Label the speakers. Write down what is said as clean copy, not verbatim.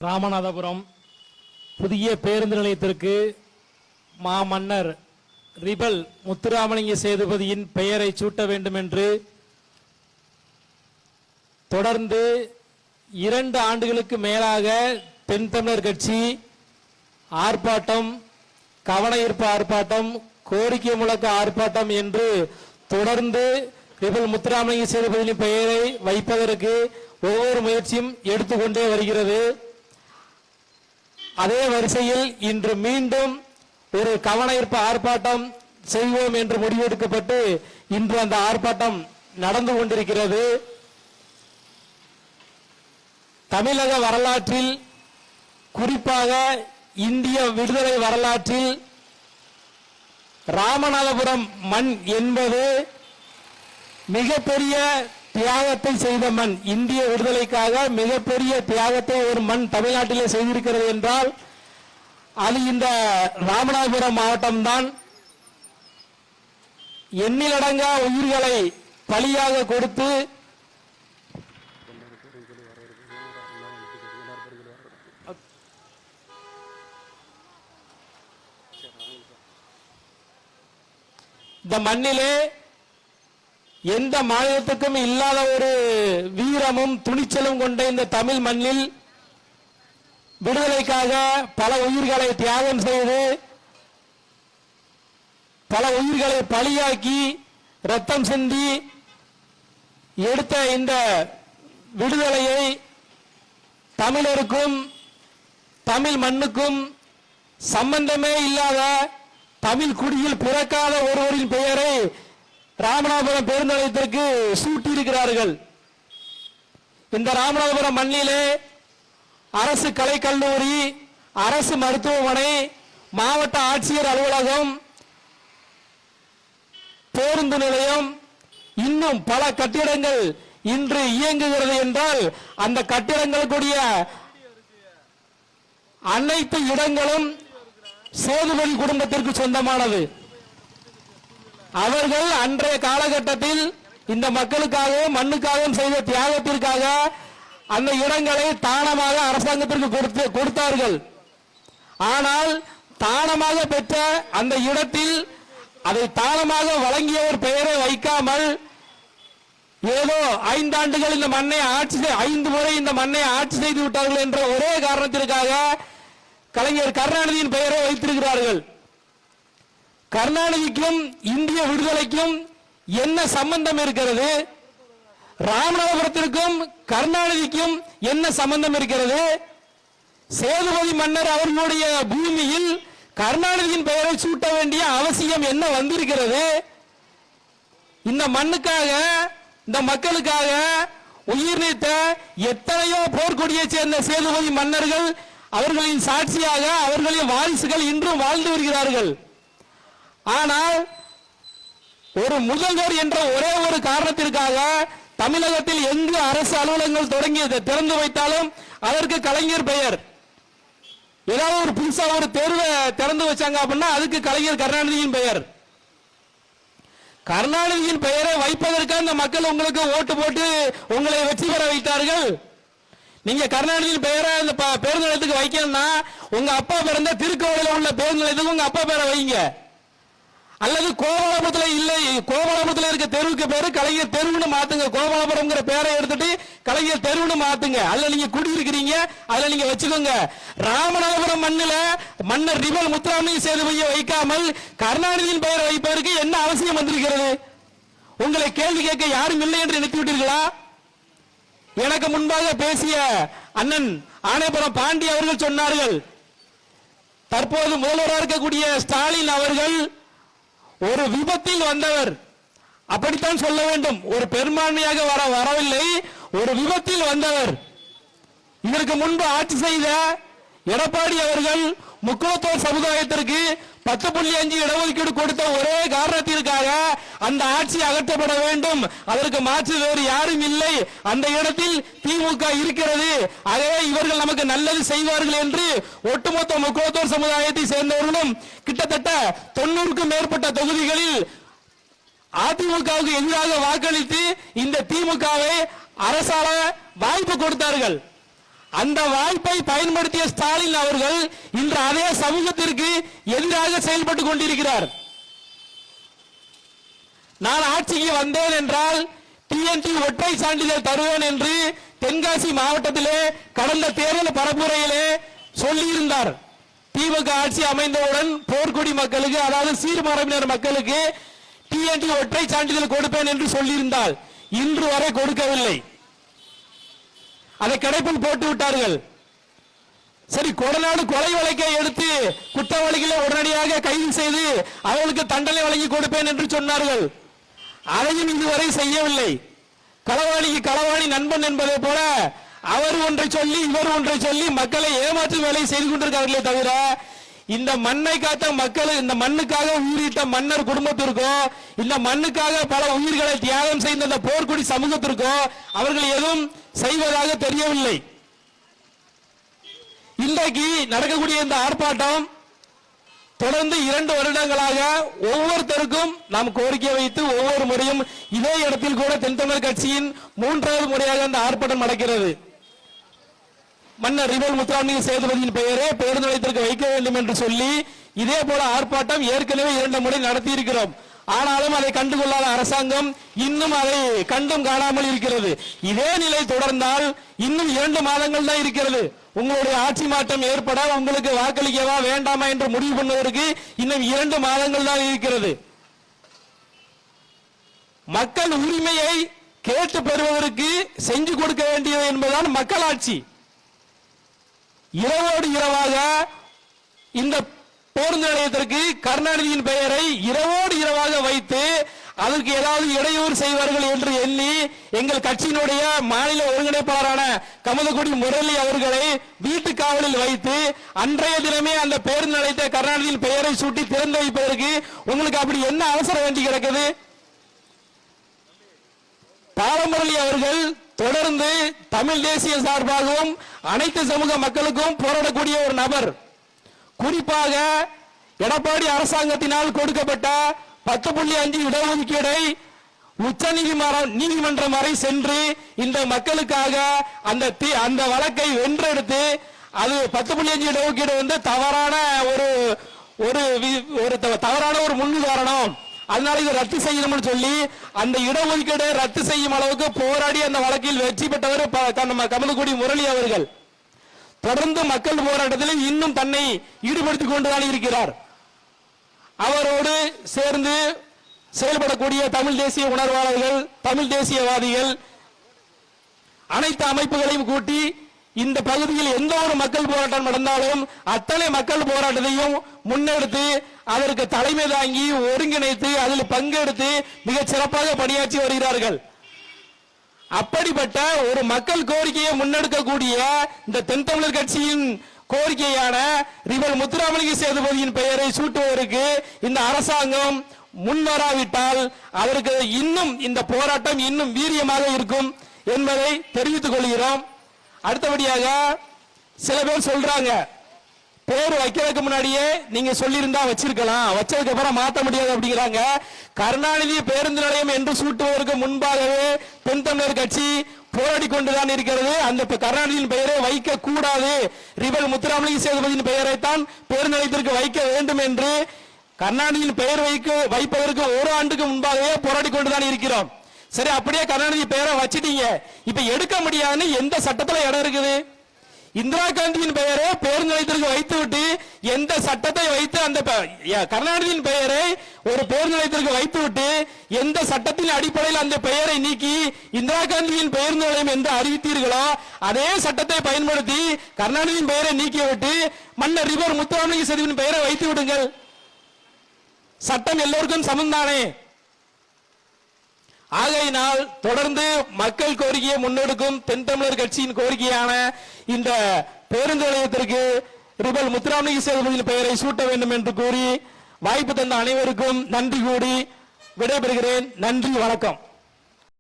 Speaker 1: ராமநாதபுரம் புதிய பேருந்து நிலையத்திற்கு மாமன்னர் ரிபல் முத்துராமலிங்க சேதுபதியின் பெயரை சூட்ட வேண்டும் என்று தொடர்ந்து 2 ஆண்டுகளுக்கு மேலாக தென் தமிழர் கட்சி ஆர்ப்பாட்டம், கவன ஈர்ப்பு ஆர்ப்பாட்டம், கோரிக்கை முழக்க ஆர்ப்பாட்டம் என்று தொடர்ந்து ரிபல் முத்துராமலிங்க சேதுபதியின் பெயரை வைப்பதற்கு ஒவ்வொரு முயற்சியும் எடுத்துக்கொண்டே வருகிறது. அதே வரிசையில் இன்று மீண்டும் ஒரு கவன ஈர்ப்பு ஆர்ப்பாட்டம் செய்வோம் என்று முடிவெடுக்கப்பட்டு இன்று அந்த ஆர்ப்பாட்டம் நடந்து கொண்டிருக்கிறது. தமிழக வரலாற்றில், குறிப்பாக இந்திய விடுதலை வரலாற்றில் ராமநாதபுரம் மண் என்பது மிகப்பெரிய தியாகத்தை செய்த மண். இந்திய விடுதலைக்காக மிகப்பெரிய தியாகத்தை ஒரு மண் தமிழ்நாட்டிலே செய்திருக்கிறது என்றால் அது இந்த ராமநாதபுரம் மாவட்டம் தான். எண்ணிலடங்கா உயிர்களை பலியாக கொடுத்து இந்த மண்ணிலே எந்த மாநிலத்துக்கும் இல்லாத ஒரு வீரமும் துணிச்சலும் கொண்ட இந்த தமிழ் மண்ணில் விடுதலைக்காக பல உயிர்களை தியாகம் செய்து, பல உயிர்களை பலியாக்கி, ரத்தம் சிந்தி எடுத்த இந்த விடுதலையை தமிழருக்கும் தமிழ் மண்ணுக்கும் சம்பந்தமே இல்லாத, தமிழ் குடியில் பிறக்காத ஒருவரின் பெயரை ராமநாதபுரம் பேருந்து நிலையத்திற்கு சூட்டியிருக்கிறார்கள். இந்த ராமநாதபுரம் மண்ணிலே அரசு கலைக்கல்லூரி, அரசு மருத்துவமனை, மாவட்ட ஆட்சியர் அலுவலகம், பேருந்து நிலையம், இன்னும் பல கட்டிடங்கள் இன்று இயங்குகிறது என்றால் அந்த கட்டிடங்களுக்குரிய அனைத்து இடங்களும் சேதுபதி குடும்பத்திற்கு சொந்தமானது. அவர்கள் அன்றைய காலகட்டத்தில் இந்த மக்களுக்காகவும் மண்ணுக்காகவும் செய்த தியாகத்திற்காக அந்த இடங்களை தானமாக அரசாங்கத்திற்கு கொடுத்தார்கள். ஆனால் தானமாக பெற்ற அந்த இடத்தில் அதை தானமாக வழங்கிய ஒரு பெயரை வைக்காமல் ஏதோ 5 ஆண்டுகள் இந்த மண்ணை 5 முறை இந்த மண்ணை ஆட்சி செய்து விட்டார்கள் என்ற ஒரே காரணத்திற்காக கலைஞர் கருணாநிதியின் பெயரை வைத்திருக்கிறார்கள். கருணாநிதிக்கும் இந்திய விடுதலைக்கும் என்ன சம்பந்தம் இருக்கிறது? ராமநாதபுரத்திற்கும் கருணாநிதிக்கும் என்ன சம்பந்தம் இருக்கிறது? சேதுபதி மன்னர் அவர்களுடைய பூமியில் கருணாநிதியின் பெயரை சூட்ட வேண்டிய அவசியம் என்ன வந்திருக்கிறது? இந்த மண்ணுக்காக, இந்த மக்களுக்காக உயிர் நீத்த எத்தனையோ போர்க்கொடியை சேர்ந்த சேதுபதி மன்னர்கள், அவர்களின் சாட்சியாக அவர்களின் வாரிசுகள் இன்றும் வாழ்ந்து வருகிறார்கள். ஆனால் ஒரு முதல்வர் என்ற ஒரே ஒரு காரணத்திற்காக தமிழகத்தில் எங்கு அரசு அலுவலகங்கள் தொடங்கி திறந்து வைத்தாலும் அதற்கு கலைஞர் பெயர். ஏதாவது ஒரு புதுசா ஒரு தேர்வை திறந்து வச்சாங்க அப்படின்னா அதுக்கு கலைஞர் கருணாநிதியின் பெயர். கருணாநிதியின் பெயரை வைப்பதற்கு அந்த மக்கள் உங்களுக்கு ஓட்டு போட்டு உங்களை வெற்றி பெற வைத்தார்கள். நீங்க கருணாநிதியின் பெயரை இந்த பேருந்து நிலையத்துக்கு வைக்கணும்னா உங்க அப்பா பிறந்த திருக்கோவிலில் உள்ள பேருந்து நிலையத்துக்கு உங்க அப்பா பேரை வைங்க. அல்லது கோபாலபுரத்தில் இல்லை, கோபாலபுரத்தில் இருக்க தெருவுக்கு பேரு கலைஞர் தெருவுன்னு மாத்துங்க. கோபாலபுரம்ங்கிற பேரை எடுத்துட்டு கலைஞர் தெருவுன்னு மாத்துங்க. அதுல நீங்க குடியிருக்கிறீங்க, அதுல நீங்க வச்சுக்கோங்க. ராமநாதபுரம் மண்ணில மன்னர் ரிபல் முத்துராமலிங்க சேதுபதியை வைக்காமல் கருணாநிதியின் பெயரை வைப்பதற்கு என்ன அவசியம் வந்திருக்கிறது? உங்களை கேள்வி கேட்க யாரும் இல்லை என்று நினைத்து விட்டீர்களா? எனக்கு முன்பாக பேசிய அண்ணன் ஆணையபுரம் பாண்டி அவர்கள் சொன்னார்கள், தற்போது முதல்வராக இருக்கக்கூடிய ஸ்டாலின் அவர்கள் ஒரு விபத்தில் வந்தவர், அப்படித்தான் சொல்ல வேண்டும். ஒரு பெரும்பான்மையாக வரவில்லை, ஒரு விபத்தில் வந்தவர். இதற்கு முன்பு ஆட்சி செய்த எடப்பாடி அவர்கள் முக்குளத்தோர் சமுதாயத்திற்கு 10.5 இடஒதுக்கீடு கொடுத்த ஒரே காரணத்திற்காக அந்த ஆட்சி அகற்றப்பட வேண்டும். அதற்கு மாற்று வேறு யாரும் இல்லை. அந்த இடத்தில் திமுக இருக்கிறது. ஆகவே இவர்கள் நமக்கு நல்லது செய்வார்கள் என்று ஒட்டுமொத்த முக்குளத்தோர் சமுதாயத்தை சேர்ந்தவர்களும் கிட்டத்தட்ட 90க்கும் மேற்பட்ட தொகுதிகளில் அதிமுகவுக்கு எதிராக வாக்களித்து இந்த திமுகவை அரசால வாய்ப்பு கொடுத்தார்கள். அந்த வாய்ப்பை பயன்படுத்திய ஸ்டாலின் அவர்கள் இன்று அதே சமூகத்திற்கு எதிராக செயல்பட்டுக் கொண்டிருக்கிறார். நான் ஆட்சிக்கு வந்தேன் என்றால் டிஎன்டி ஒற்றை சான்றிதழ் தருவேன் என்று தென்காசி மாவட்டத்திலே கடந்த தேர்தல் பரப்புரையிலே சொல்லியிருந்தார். திமுக ஆட்சி அமைந்தவுடன் போர்க்குடி மக்களுக்கு, அதாவது சீர்மரபினர் மக்களுக்கு டிஎன்டி ஒற்றை சான்றிதழ் கொடுப்பேன் என்று சொல்லியிருந்தால் இன்று வரை கொடுக்கவில்லை. அதை கிடைப்பில் போட்டு விட்டார்கள். சரி, கொடநாடு கொலை வழக்கை எடுத்து குற்றவாளிகளை உடனடியாக கைது செய்து அவர்களுக்கு தண்டனை வழங்கி கொடுப்பேன் என்று சொன்னார்கள். அதையும் இதுவரை செய்யவில்லை. களவாணிக்கு களவாணி நண்பன் என்பதை போல அவர் ஒன்றை சொல்லி இவர் ஒன்றை சொல்லி மக்களை ஏமாற்றும் வேலை செய்து கொண்டிருக்கார்களே தவிர இந்த மண்ணை காத்த மக்கள், இந்த மண்ணுக்காக உயிரிட்ட மன்னர் குடும்பத்திற்கும் இந்த மண்ணுக்காக பல உயிர்களை தியாகம் செய்த இந்த போர்க்குடி சமூகத்திற்கும் அவர்கள் எதுவும் செய்வதாக தெரியவில்லை. இன்றைக்கு நடக்கக்கூடிய இந்த ஆர்ப்பாட்டம் தொடர்ந்து 2 வருடங்களாக ஒவ்வொருத்தருக்கும் நாம் கோரிக்கை வைத்து ஒவ்வொரு முறையும் இதே இடத்தில் கூட தென்தமிழர் கட்சியின் 3வது முறையாக இந்த ஆர்ப்பாட்டம் நடக்கிறது. மன்னர் ரிபல் முத்துராமலிங்க சேதுபதியின் பெயரை பேருந்து நிலையத்திற்கு வைக்க வேண்டும் என்று சொல்லி இதே போல ஆர்ப்பாட்டம் ஏற்கனவே 2 முறை நடத்தி இருக்கிறோம். ஆனாலும் அதை கண்டுகொள்ளாத அரசாங்கம் இன்னும் அதை கண்டும் காணாமல் இருக்கிறது. இதே நிலை தொடர்ந்தால் இன்னும் 2 மாதங்கள் தான் இருக்கிறது. உங்களுடைய ஆட்சி மாற்றம் ஏற்பட உங்களுக்கு வாக்களிக்கவா வேண்டாமா என்று முடிவு பண்ணுவதற்கு இன்னும் 2 மாதங்கள் தான் இருக்கிறது. மக்கள் உரிமையை கேட்டு பெறுவதற்கு செஞ்சு கொடுக்க வேண்டியது என்பதுதான் மக்களாட்சி. இரவோடு இரவாக இந்த பேருந்து நிலையத்திற்கு கருணாநிதியின் பெயரை இரவோடு இரவாக வைத்து அதற்கு ஏதாவது இடையூறு செய்வார்கள் என்று எண்ணி எங்கள் கட்சியினுடைய மாநில ஒருங்கிணைப்பாளரான கமலக்குடி முரளி அவர்களை வீட்டு காவலில் வைத்து அன்றைய தினமே அந்த பேருந்து நிலையத்தை கருணாநிதியின் பெயரை சூட்டி திறந்து வைப்பதற்கு உங்களுக்கு அப்படி என்ன அவசரம் வேண்டி கிடக்குது? பாலமுரளி அவர்கள் தொடர்ந்து தமிழ் தேசிய சார்பாகவும் அனைத்து சமூக மக்களுக்கும் போராடக்கூடிய ஒரு நபர். குறிப்பாக எடப்பாடி அரசாங்கத்தினால் கொடுக்கப்பட்ட 10.5 இடஒதுக்கீடை உச்ச நீதிமன்றம் வரை சென்று இந்த மக்களுக்காக அந்த வழக்கை வென்றெடுத்து அது 10.5 இடஒதுக்கீடு வந்து தவறான ஒரு முன்னுதாரணம், அதனால இது ரத்து செய்யணும்னு சொல்லி அந்த இடஒதுக்கீடை ரத்து செய்யும் அளவுக்கு போராடி அந்த வழக்கில் வெற்றி பெற்றவர் கமலக்குடி முரளி அவர்கள். தொடர்ந்து மக்கள் போராட்டத்தில் இன்னும் தன்னை ஈடுபடுத்திக் கொண்டுதான் இருக்கிறார். அவரோடு சேர்ந்து செயல்படக்கூடிய தமிழ் தேசிய உணர்வாளர்கள், தமிழ் தேசியவாதிகள் அனைத்து அமைப்புகளையும் கூட்டி இந்த பகுதியில் எந்த ஒரு மக்கள் போராட்டம் நடந்தாலும் அத்தனை மக்கள் போராட்டத்தையும் முன்னெடுத்து அதற்கு தலைமை தாங்கி ஒருங்கிணைத்து அதில் பங்கெடுத்து மிகச் சிறப்பாக பணியாற்றி வருகிறார்கள். அப்படிப்பட்ட ஒரு மக்கள் கோரிக்கையை முன்னெடுக்கக்கூடிய இந்த தென்தமிழர் கட்சியின் கோரிக்கையான ரிபல் முத்துராமலிங்க சேதுபதியின் பெயரை சூட்டுவதற்கு இந்த அரசாங்கம் முன்வராவிட்டால் அதற்கு இன்னும் இந்த போராட்டம் இன்னும் வீரியமாக இருக்கும் என்பதை தெரிவித்துக் கொள்கிறோம். அடுத்தபடியாக சில பேர் சொல்றாங்க, பேர் வைக்கிறதுக்கு முன்னாடியே நீங்க சொல்லியிருந்தா வச்சிருக்கலாம், வச்சதுக்கு அப்புறம் மாற்ற முடியாது அப்படிங்கிறாங்க. கருணாநிதி பேருந்து நிலையம் என்று சூட்டுவதற்கு முன்பாகவே தென்தமிழர் கட்சி போராடி கொண்டுதான் இருக்கிறது. அந்த கருணாநிதியின் பெயரை வைக்க கூடாது, ரிபல் முத்துராமலிங்க சேதுபதியின் பெயரை தான் பேருந்து நிலையத்திற்கு வைக்க வேண்டும் என்று கருணாநிதியின் பெயர் வைப்பதற்கு 1 ஆண்டுக்கு முன்பாகவே போராடி கொண்டுதான் இருக்கிறோம். சரி, அப்படியே கருணாநிதி பெயரை வச்சிட்டீங்க, இப்ப எடுக்க முடியாதுன்னு எந்த சட்டத்துல இடம் இருக்குது? இந்திரா காந்தியின் பெயரை பேருந்து நிலையத்திற்கு வைத்துவிட்டு எந்த சட்டத்தை வைத்து அந்த கருணாநிதியின் பெயரை ஒரு பேருந்து நிலையத்திற்கு வைத்துவிட்டு எந்த சட்டத்தின் அடிப்படையில் அந்த பெயரை நீக்கி இந்திரா காந்தியின் பேருந்து நிலையம் என்று அறிவித்தீர்களோ அதே சட்டத்தை பயன்படுத்தி கருணாநிதியின் பெயரை நீக்கிவிட்டு மன்னர் ரிபல் முத்துராமலிங்க சேதுபதியின் பெயரை வைத்து விடுங்கள். சட்டம் எல்லோருக்கும் சமந்தானே. ஆகையினால் தொடர்ந்து மக்கள் கோரிக்கையை முன்னெடுக்கும் தென்தமிழர் கட்சியின் கோரிக்கையான இந்த பேருந்து நிலையத்திற்கு ரிபல் முத்துராமலிங்க சேதுபதியின் பெயரை சூட்ட வேண்டும் என்று கூறி வாய்ப்பு தந்த அனைவருக்கும் நன்றி கூறி விடைபெறுகிறேன். நன்றி, வணக்கம்.